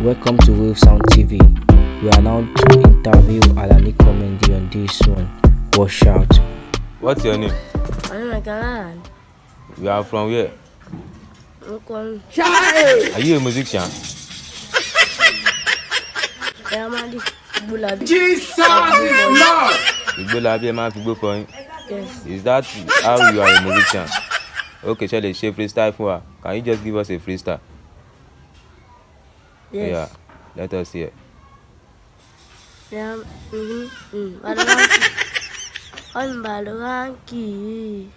Welcome to Wave Sound TV. We are now to interview Alani comedy on this one. Watch out. What's your name? I'm like Alani. You are from where? Are you a musician? Jesus is Lord! Yes. Is that how you are a musician? Okay, shall I share freestyle for her? Can you just give us a freestyle? Yes. Yeah, let us hear. Yeah. On Baloranki.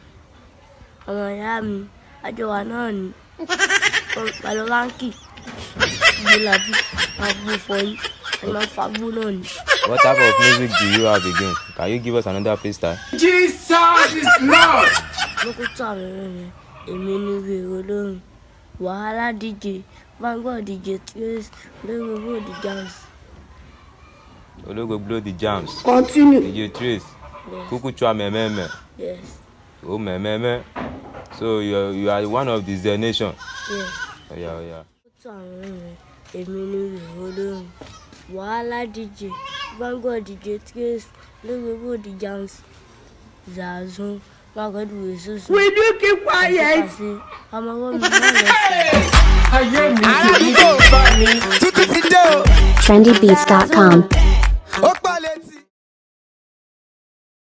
On Miami. I do one on Baloranki. What type of music do you have again? Can you give us another freestyle? Jesus is Lord! Look at time. Wahala DJ, Van Gogh DJ Trace, blow the jams. Go blow the jams. Continue. DJ Trace. Kuku chwa meme. Yes. Oh meme. So you are one of the Z Nation. Yes. Yeah. Wahala DJ, Van Gogh DJ Trace, blow the jams. Zazon. Will you keep quiet? Trendybeats.com